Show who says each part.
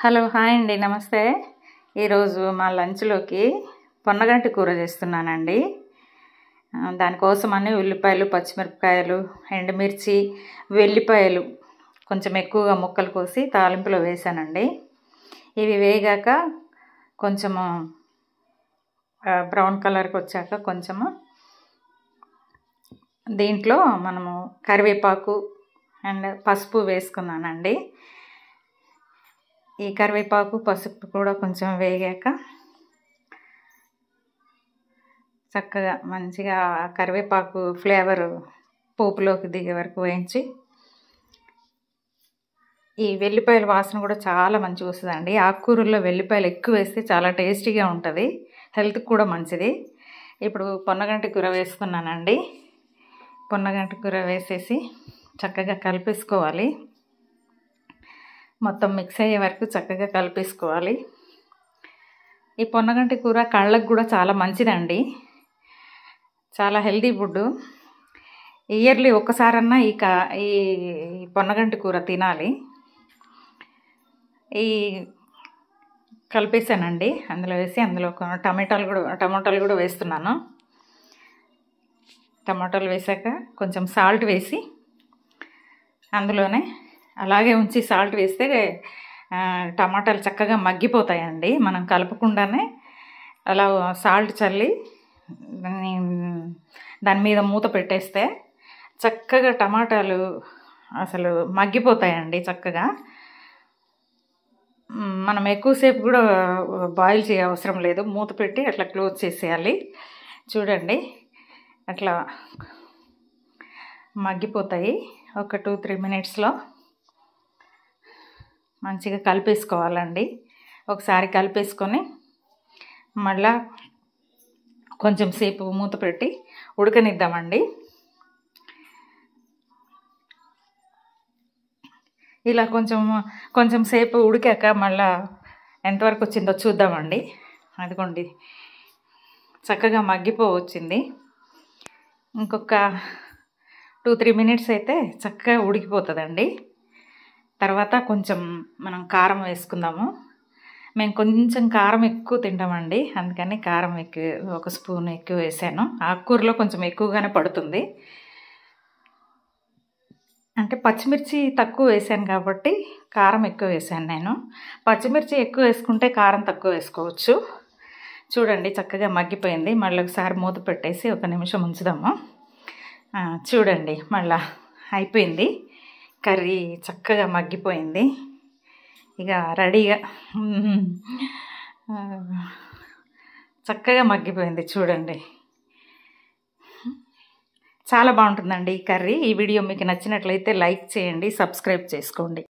Speaker 1: Hello hi అండి, నమస్తే. ఈరోజు మా లంచ్లోకి పొన్నగంటి కూర చేస్తున్నానండి. దానికోసమని ఉల్లిపాయలు, పచ్చిమిరపకాయలు, ఎండుమిర్చి, వెల్లిపాయలు కొంచెం ఎక్కువగా ముక్కలు కోసి తాలింపులో వేసానండి. ఇవి వేగాక కొంచెము బ్రౌన్ కలర్కి వచ్చాక కొంచెము దీంట్లో మనము కరివేపాకు అండ్ పసుపు వేసుకున్నానండి. ఈ కరివేపాకు పసుపు కూడా కొంచెం వేగాక చక్కగా మంచిగా కరివేపాకు ఫ్లేవర్ పోపులోకి దిగే వరకు వేయించి, ఈ వెల్లిపాయల వాసన కూడా చాలా మంచిగా వస్తుందండి. ఆకుకూరల్లో వెల్లిపాయలు ఎక్కువ వేస్తే చాలా టేస్టీగా ఉంటుంది, హెల్త్కి కూడా మంచిది. ఇప్పుడు పొన్నగంటి కూర వేసుకున్నానండి. పొన్నగంటి కూర వేసేసి చక్కగా కలిపేసుకోవాలి. మొత్తం మిక్స్ అయ్యే వరకు చక్కగా కలిపేసుకోవాలి. ఈ పొన్నగంటి కూర కళ్ళకు కూడా చాలా మంచిదండి, చాలా హెల్తీ ఫుడ్. ఇయర్లీ ఒక్కసారన్నా ఈ పొన్నగంటి కూర తినాలి. ఈ కలిపేసానండి, అందులో వేసి అందులో టమాటాలు కూడా వేస్తున్నాను. టమాటాలు వేసాక కొంచెం సాల్ట్ వేసి అందులోనే అలాగే ఉంచి సాల్ట్ వేస్తే టమాటాలు చక్కగా మగ్గిపోతాయండి. మనం కలపకుండానే అలా సాల్ట్ చల్లి దాని మీద మూత పెట్టేస్తే చక్కగా టమాటాలు అసలు మగ్గిపోతాయండి. చక్కగా మనం ఎక్కువసేపు కూడా బాయిల్ చేయ అవసరం లేదు, మూత పెట్టి అట్లా క్లోజ్ చేసేయాలి. చూడండి, అట్లా మగ్గిపోతాయి. ఒక 2-3 మినిట్స్లో మంచిగా కలిపేసుకోవాలండి. ఒకసారి కలిపేసుకొని మళ్ళా కొంచెం సేపు మూత పెట్టి ఉడకనిద్దామండి. ఇలా కొంచెం సేపు ఉడికాక మళ్ళా ఎంతవరకు వచ్చిందో చూద్దామండి. అదిగోండి, చక్కగా మగ్గిపోవచ్చింది. ఇంకొక 2-3 మినిట్స్ అయితే చక్కగా ఉడికిపోతుందండి. తర్వాత కొంచెం మనం కారం వేసుకుందాము. మేము కొంచెం కారం ఎక్కువ తింటామండి, అందుకని కారం ఎక్కువ 1 స్పూన్ ఎక్కువ వేసాను. ఆకుకూరలో కొంచెం ఎక్కువగానే పడుతుంది, అంటే పచ్చిమిర్చి తక్కువ వేసాను కాబట్టి కారం ఎక్కువ వేసాను నేను. పచ్చిమిర్చి ఎక్కువ వేసుకుంటే కారం తక్కువ వేసుకోవచ్చు. చూడండి, చక్కగా మగ్గిపోయింది. మళ్ళీ ఒకసారి మూత పెట్టేసి 1 నిమిషం ఉంచుదాము. చూడండి, మళ్ళా అయిపోయింది. కర్రీ చక్కగా మగ్గిపోయింది. ఇక రెడీగా చక్కగా మగ్గిపోయింది. చూడండి, చాలా బాగుంటుందండి ఈ కర్రీ. ఈ వీడియో మీకు నచ్చినట్లయితే లైక్ చేయండి, సబ్స్క్రైబ్ చేసుకోండి.